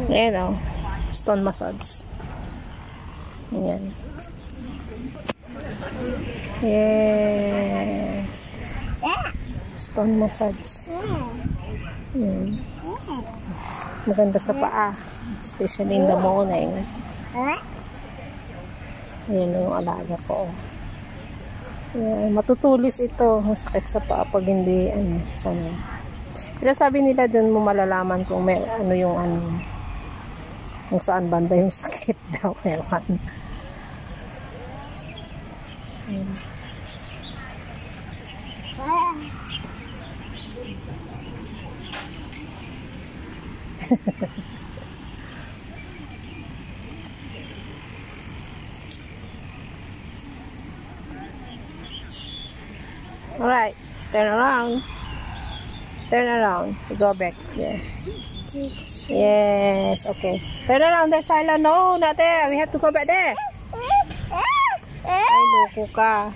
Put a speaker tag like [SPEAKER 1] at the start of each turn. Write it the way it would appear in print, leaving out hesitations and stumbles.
[SPEAKER 1] Ayan o. Stone massage. Ayan. Yes. Stone massage. Ayan. Maganda sa paa. Especially in the morning. Ayan yung alaga ko. Ayan. Matutulis ito. Masakit sa paa pag hindi sana. Pero sabi nila dun mo malalaman kung may kung saan banda yung sakit daw meron. Alright, turn around. Turn around. Go back. Yeah. Yes, okay. Turn around there, Sila. No, not there. We have to go back there. Ay, loko ka.